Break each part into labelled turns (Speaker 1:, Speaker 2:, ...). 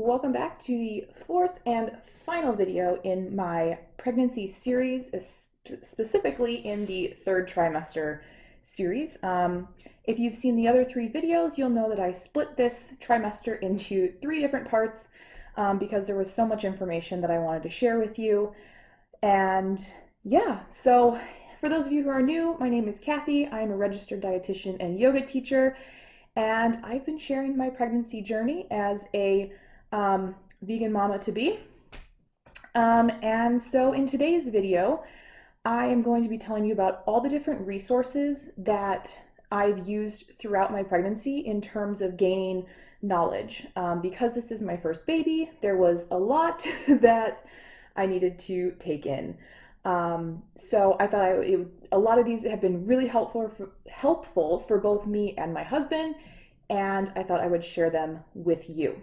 Speaker 1: Welcome back to the fourth and final video in my pregnancy series, specifically in the third trimester series. If you've seen the other three videos, you'll know that I split this trimester into three different parts because there was so much information that I wanted to share with you. And yeah, so for those of you who are new, my name is Kathy. I'm a registered dietitian and yoga teacher, and I've been sharing my pregnancy journey as a vegan mama to be. And so in today's video, I am going to be telling you about all the different resources that I've used throughout my pregnancy in terms of gaining knowledge. Because this is my first baby, there was a lot that I needed to take in. So I thought a lot of these have been really helpful for both me and my husband, and I thought I would share them with you.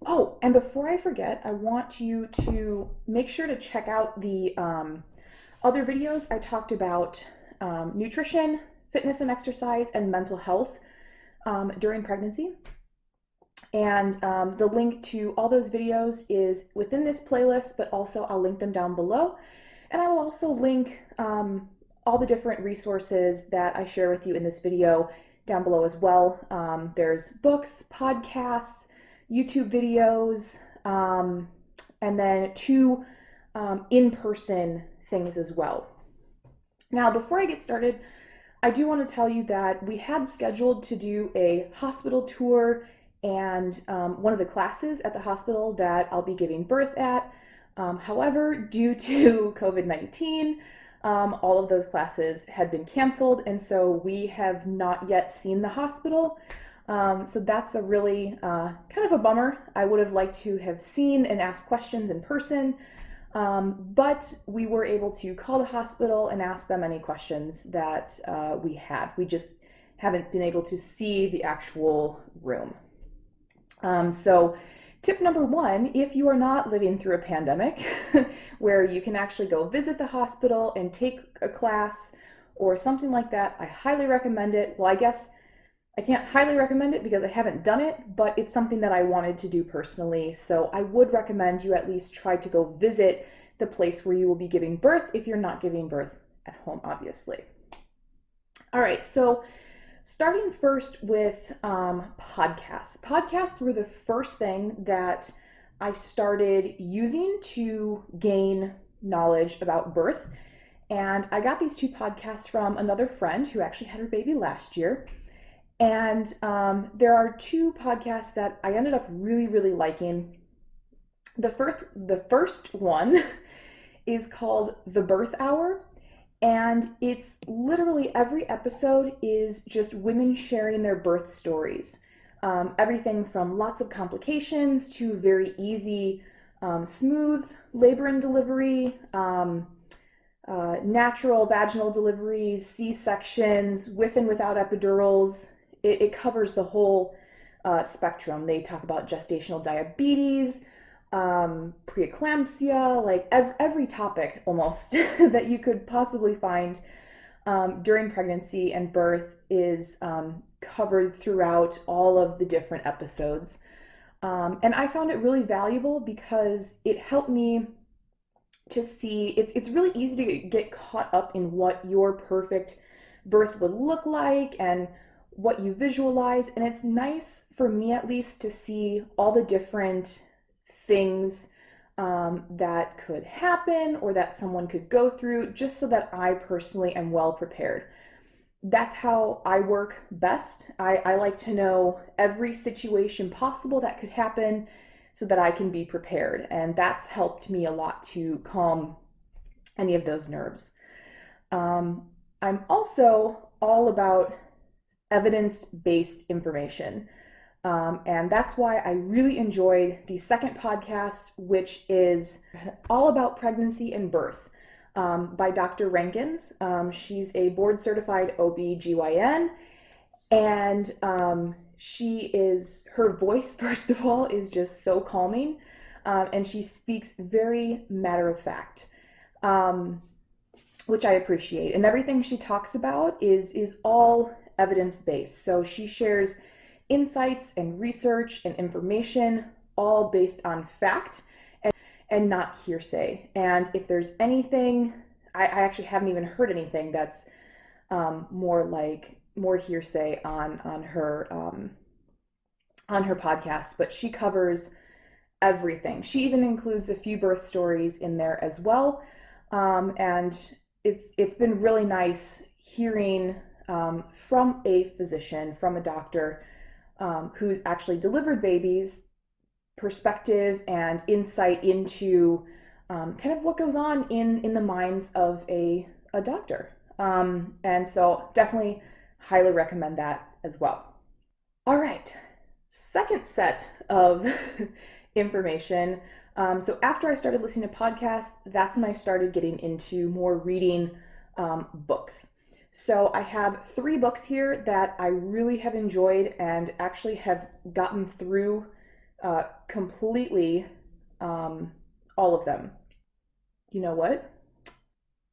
Speaker 1: Oh, and before I forget, I want you to make sure to check out the other videos. I talked about nutrition, fitness and exercise, and mental health during pregnancy. And the link to all those videos is within this playlist, but also I'll link them down below. And I will also link all the different resources that I share with you in this video down below as well. There's books, podcasts, YouTube videos, and then two in-person things as well. Now, before I get started, I do want to tell you that we had scheduled to do a hospital tour and one of the classes at the hospital that I'll be giving birth at. However, due to COVID-19, all of those classes had been canceled, and so we have not yet seen the hospital. So that's a really kind of a bummer. I would have liked to have seen and asked questions in person, but we were able to call the hospital and ask them any questions that we had. We just haven't been able to see the actual room. So tip number one, if you are not living through a pandemic where you can actually go visit the hospital and take a class or something like that, I highly recommend it. Well, I guess I can't highly recommend it because I haven't done it, but it's something that I wanted to do personally. So I would recommend you at least try to go visit the place where you will be giving birth if you're not giving birth at home, obviously. All right, so starting first with podcasts. Podcasts were the first thing that I started using to gain knowledge about birth. And I got these two podcasts from another friend who actually had her baby last year. And there are two podcasts that I ended up really liking. The first one is called The Birth Hour, and it's literally every episode is just women sharing their birth stories. Everything from lots of complications to very easy, smooth labor and delivery, natural vaginal deliveries, C-sections, with and without epidurals. It covers the whole spectrum. They talk about gestational diabetes, preeclampsia, like every topic almost that you could possibly find during pregnancy and birth is covered throughout all of the different episodes. And I found it really valuable because it helped me to see, it's really easy to get caught up in what your perfect birth would look like and what you visualize, and it's nice for me at least to see all the different things that could happen or that someone could go through, just so that I personally am well prepared. That's how I work best. I like to know every situation possible that could happen so that I can be prepared, and that's helped me a lot to calm any of those nerves. I'm also all about evidence-based information. And that's why I really enjoyed the second podcast, which is all about pregnancy and birth, by Dr. Rankins. She's a board-certified OB/GYN, and her voice, first of all, is just so calming, and she speaks very matter-of-fact. Which I appreciate. And everything she talks about is all evidence-based. So she shares insights and research and information all based on fact and not hearsay. And if there's anything, I actually haven't even heard anything that's more hearsay on her podcast, but she covers everything. She even includes a few birth stories in there as well. And it's been really nice hearing from a physician, from a doctor who's actually delivered babies, perspective and insight into kind of what goes on in the minds of a doctor. And so definitely highly recommend that as well. All right, second set of information. So after I started listening to podcasts, that's when I started getting into more reading books. So I have 3 books here that I really have enjoyed and actually have gotten through completely all of them. You know what?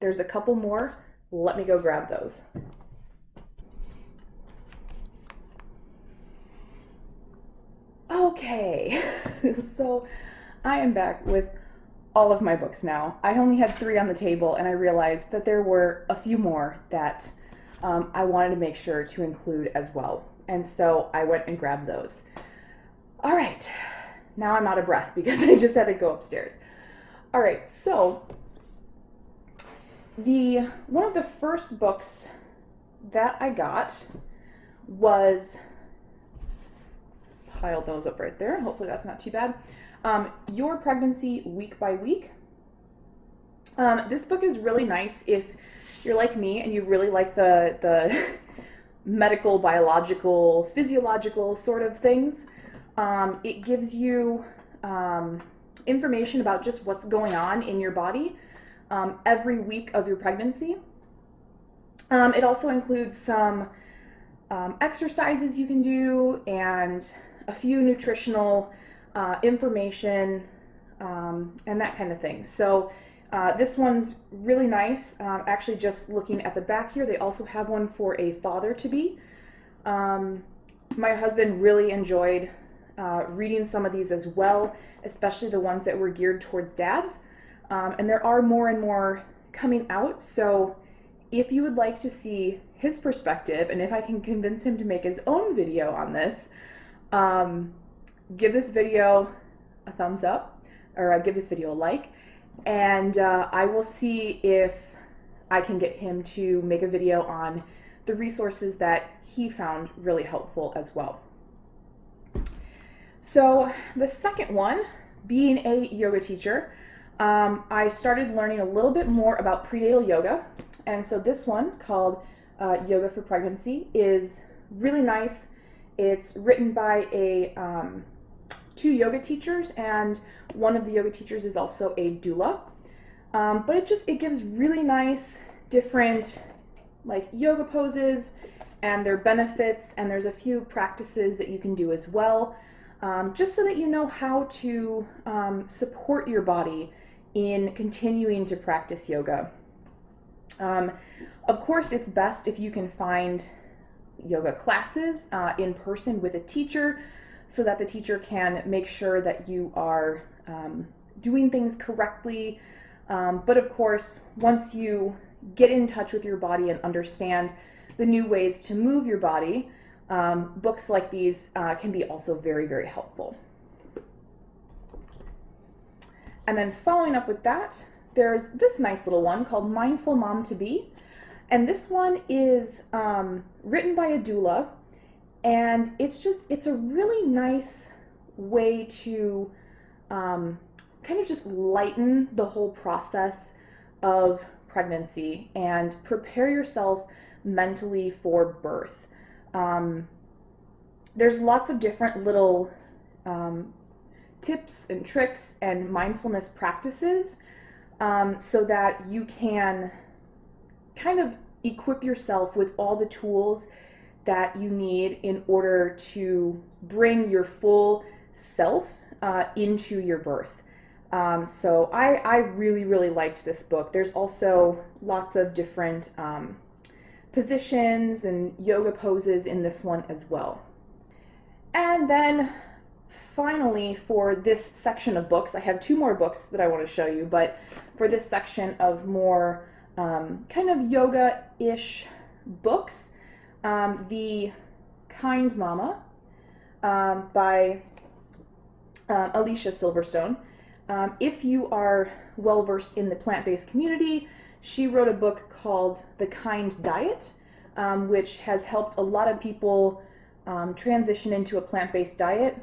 Speaker 1: There's a couple more. Let me go grab those. Okay, so I am back with all of my books now. I only had 3 on the table, and I realized that there were a few more that I wanted to make sure to include as well. And so I went and grabbed those. All right, now I'm out of breath because I just had to go upstairs. All right, so one of the first books that I got was, piled those up right there. Hopefully that's not too bad. Your Pregnancy Week by Week. This book is really nice if you're like me and you really like the medical, biological, physiological sort of things. It gives you information about just what's going on in your body every week of your pregnancy. It also includes some exercises you can do and a few nutritional information and that kind of thing. So this one's really nice. Actually, just looking at the back here, they also have one for a father-to-be. My husband really enjoyed reading some of these as well, especially the ones that were geared towards dads. And there are more and more coming out. So if you would like to see his perspective, and if I can convince him to make his own video on this, give this video a thumbs up, or give this video a like, and I will see if I can get him to make a video on the resources that he found really helpful as well. So the second one, being a yoga teacher, I started learning a little bit more about prenatal yoga, and so this one, called Yoga for Pregnancy, is really nice. It's written by 2 yoga teachers, and one of the yoga teachers is also a doula. But it gives really nice different like yoga poses and their benefits, and there's a few practices that you can do as well, just so that you know how to support your body in continuing to practice yoga. Of course, it's best if you can find yoga classes in person with a teacher, so that the teacher can make sure that you are doing things correctly. But of course, once you get in touch with your body and understand the new ways to move your body, books like these can be also very, very helpful. And then following up with that, there's this nice little one called Mindful Mom to Be. And this one is written by a doula, and it's a really nice way to kind of just lighten the whole process of pregnancy and prepare yourself mentally for birth. There's lots of different little tips and tricks and mindfulness practices so that you can kind of equip yourself with all the tools that you need in order to bring your full self into your birth. So I really, really liked this book. There's also lots of different positions and yoga poses in this one as well. And then finally, for this section of books, I have 2 more books that I want to show you, but for this section of more kind of yoga-ish books, The Kind Mama by Alicia Silverstone. If you are well-versed in the plant-based community, she wrote a book called The Kind Diet, which has helped a lot of people transition into a plant-based diet.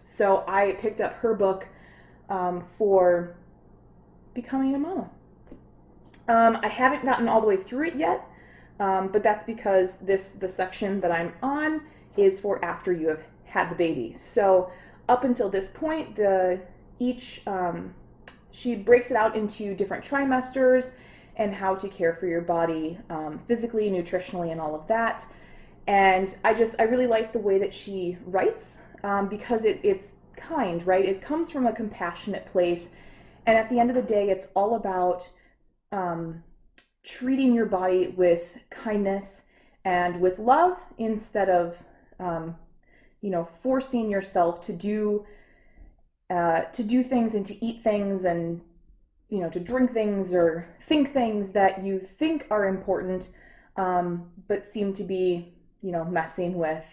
Speaker 1: So I picked up her book for becoming a mama. I haven't gotten all the way through it yet, but that's because the section that I'm on is for after you have had the baby. So up until this point, she breaks it out into different trimesters and how to care for your body physically, nutritionally, and all of that. And I really like the way that she writes because it's kind, right? It comes from a compassionate place. And at the end of the day, it's all about treating your body with kindness and with love instead of, forcing yourself to do things and to eat things and, to drink things or think things that you think are important, but seem to be, messing with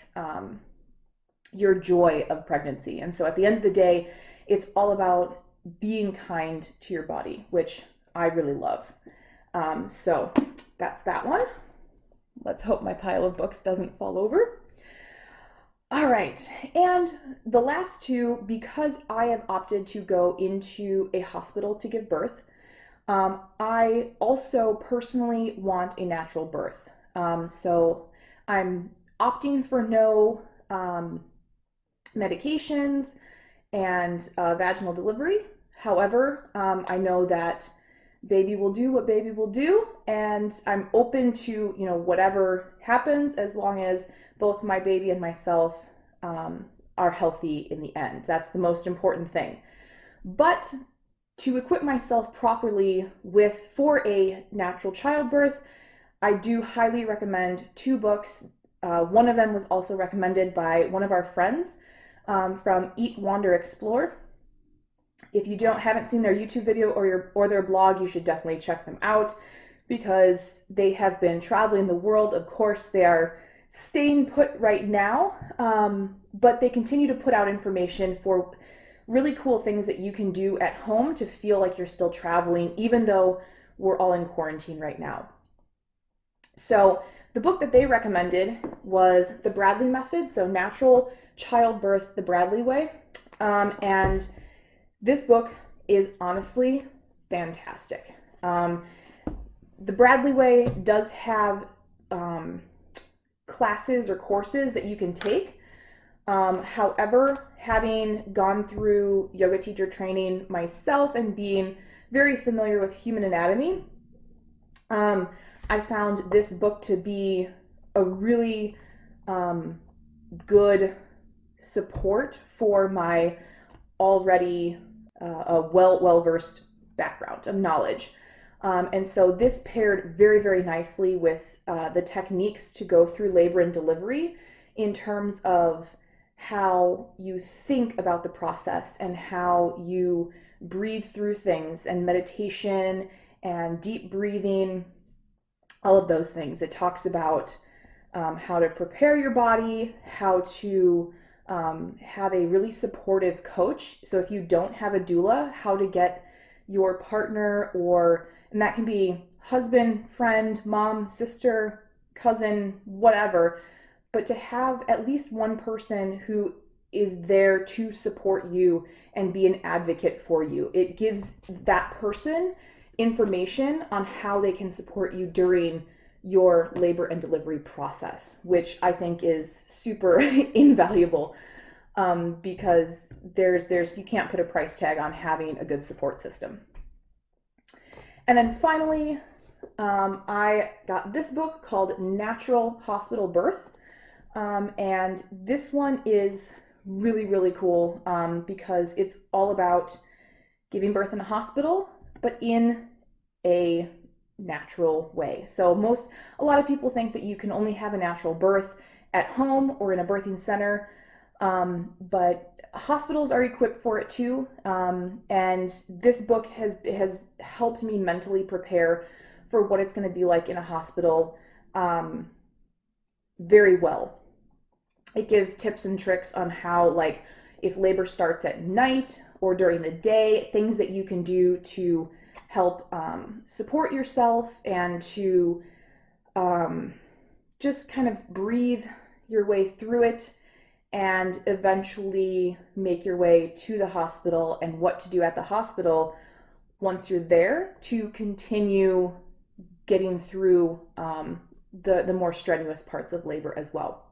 Speaker 1: your joy of pregnancy. And so at the end of the day, it's all about being kind to your body, which I really love. So that's that one. Let's hope my pile of books doesn't fall over. All right, and the last 2, because I have opted to go into a hospital to give birth, I also personally want a natural birth. So I'm opting for no medications and vaginal delivery. However, I know that baby will do what baby will do, and I'm open to, whatever happens as long as both my baby and myself are healthy in the end. That's the most important thing. But to equip myself properly for a natural childbirth, I do highly recommend 2 books. One of them was also recommended by one of our friends from Eat, Wander, Explore. If you haven't seen their YouTube video or their blog, you should definitely check them out because they have been traveling the world. Of course, they are staying put right now, but they continue to put out information for really cool things that you can do at home to feel like you're still traveling, even though we're all in quarantine right now. So the book that they recommended was The Bradley Method, so Natural Childbirth the Bradley Way. And this book is honestly fantastic. The Bradley Way does have classes or courses that you can take. However, having gone through yoga teacher training myself and being very familiar with human anatomy, I found this book to be a really good support for my already well-versed background of knowledge. And so this paired very, very nicely with the techniques to go through labor and delivery in terms of how you think about the process and how you breathe through things and meditation and deep breathing, all of those things. It talks about how to prepare your body, how to have a really supportive coach. So if you don't have a doula, how to get your partner, and that can be husband, friend, mom, sister, cousin, whatever, but to have at least one person who is there to support you and be an advocate for you. It gives that person information on how they can support you during your labor and delivery process, which I think is super invaluable, because you can't put a price tag on having a good support system. And then finally, I got this book called Natural Hospital Birth, and this one is really, really cool because it's all about giving birth in a hospital, but in a natural way. So a lot of people think that you can only have a natural birth at home or in a birthing center, but hospitals are equipped for it too. And this book has helped me mentally prepare for what it's going to be like in a hospital very well. It gives tips and tricks on how, like, if labor starts at night or during the day, things that you can do to help support yourself and to just kind of breathe your way through it and eventually make your way to the hospital, and what to do at the hospital once you're there to continue getting through the more strenuous parts of labor as well.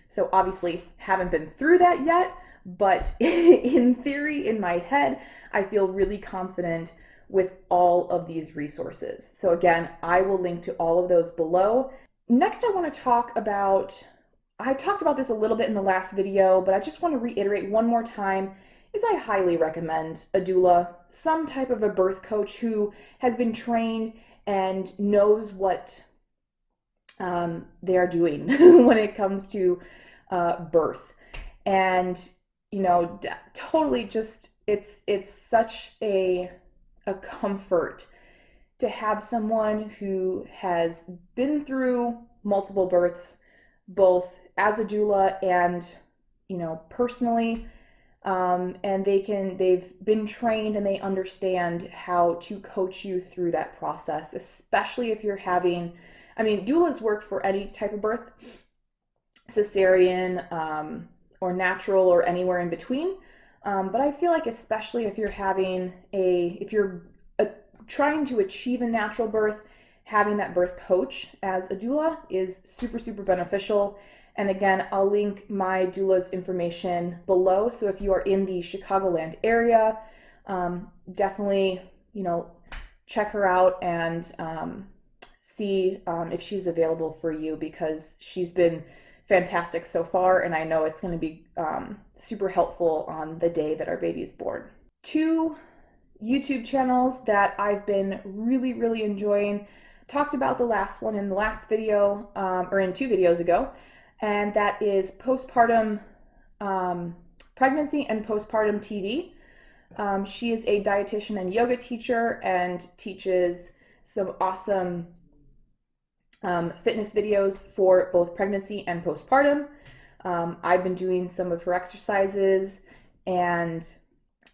Speaker 1: So obviously haven't been through that yet, but in theory, in my head, I feel really confident with all of these resources. So again, I will link to all of those below. Next, I want to talk about, I talked about this a little bit in the last video, but I just want to reiterate one more time, is I highly recommend a doula, some type of a birth coach who has been trained and knows what they are doing when it comes to birth. And, you know, totally just, it's such a comfort to have someone who has been through multiple births, both as a doula and, you know, personally, and they've been trained and they understand how to coach you through that process, especially if you're having, I mean, doulas work for any type of birth, cesarean, or natural, or anywhere in between. But I feel like especially if you're having if you're trying to achieve a natural birth, having that birth coach as a doula is super, super beneficial. And again, I'll link my doula's information below. So if you are in the Chicagoland area, definitely, you know, check her out and see if she's available for you, because she's been fantastic so far, and I know it's going to be super helpful on the day that our baby is born. 2 YouTube channels that I've been really, really enjoying. Talked about the last one in the last video, or in 2 videos ago, and that is Postpartum Pregnancy and Postpartum TV. She is a dietitian and yoga teacher and teaches some awesome fitness videos for both pregnancy and postpartum. I've been doing some of her exercises and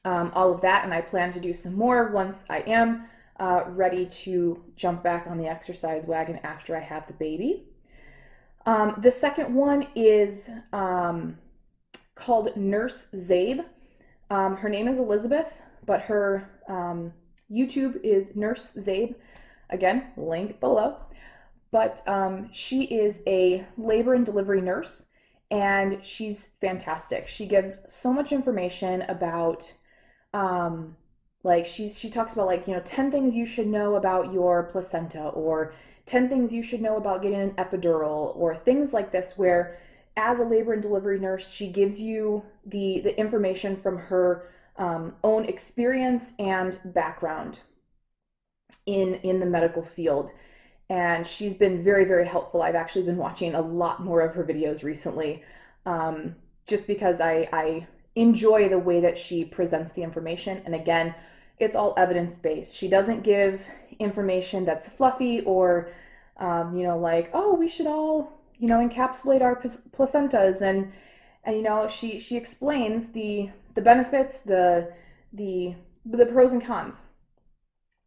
Speaker 1: all of that, and I plan to do some more once I am ready to jump back on the exercise wagon after I have the baby. The second one is called Nurse Zabe. Her name is Elizabeth, but her YouTube is Nurse Zabe. Again, link below. But she is a labor and delivery nurse, and she's fantastic. She gives so much information about, like she talks about, like, you know, 10 things you should know about your placenta, or 10 things you should know about getting an epidural, or things like this, where as a labor and delivery nurse, she gives you the information from her own experience and background in the medical field. And she's been very, very helpful. I've actually been watching a lot more of her videos recently, just because I enjoy the way that she presents the information. And again, it's all evidence-based. She doesn't give information that's fluffy or, you know, like, oh, we should all, you know, encapsulate our placentas. And you know, she explains the benefits, the pros and cons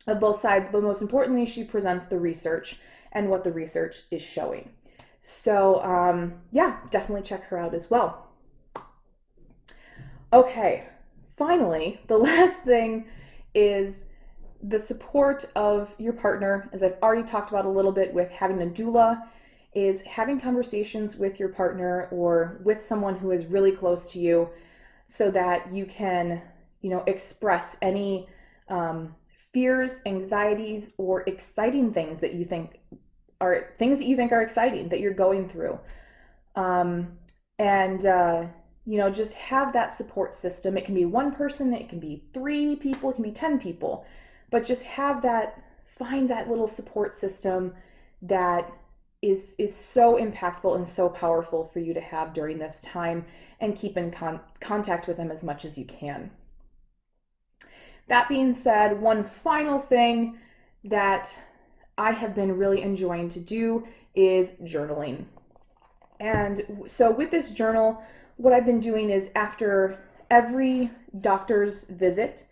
Speaker 1: of both sides, but most importantly, she presents the research and what the research is showing. So yeah, definitely check her out as well. Okay, finally, the last thing is the support of your partner. As I've already talked about a little bit with having a doula, is having conversations with your partner or with someone who is really close to you, so that you can, you know, express any fears, anxieties, or exciting things that you think are exciting that you're going through. You know, just have that support system. It can be one person, it can be 3 people, it can be 10 people, but just have that find that little support system that is so impactful and so powerful for you to have during this time, and keep in contact with them as much as you can. That being said, one final thing that I have been really enjoying to do is journaling. And so with this journal, what I've been doing is after every doctor's visit,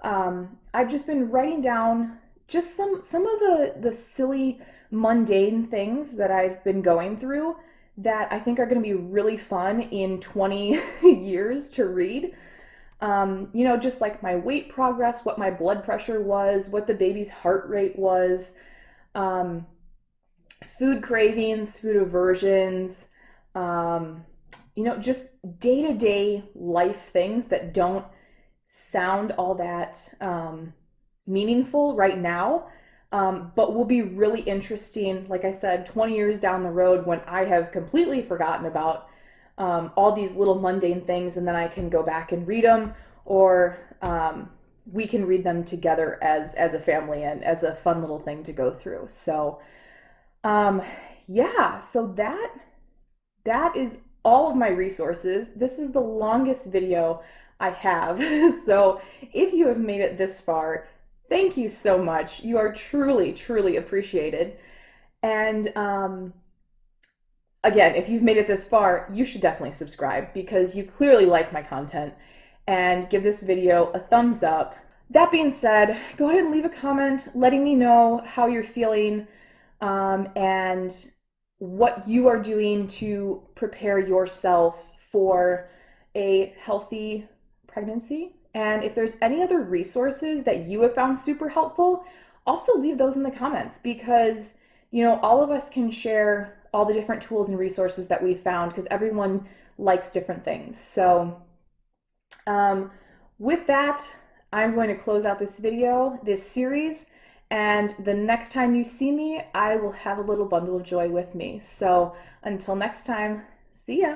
Speaker 1: I've just been writing down just some of the silly, mundane things that I've been going through that I think are going to be really fun in 20 years to read. Just like my weight progress, what my blood pressure was, what the baby's heart rate was, food cravings, food aversions, just day-to-day life things that don't sound all that meaningful right now, but will be really interesting, like I said, 20 years down the road when I have completely forgotten about all these little mundane things, and then I can go back and read them, or we can read them together as a family and as a fun little thing to go through. So yeah, so that is all of my resources. This is the longest video I have. So if you have made it this far, thank you so much. You are truly, truly appreciated. And again, if you've made it this far, you should definitely subscribe because you clearly like my content, and give this video a thumbs up. That being said, go ahead and leave a comment letting me know how you're feeling, and what you are doing to prepare yourself for a healthy pregnancy. And if there's any other resources that you have found super helpful, also leave those in the comments, because all of us can share all the different tools and resources that we found, because everyone likes different things. So with that, I'm going to close out this video, this series, and the next time you see me, I will have a little bundle of joy with me. So until next time, see ya.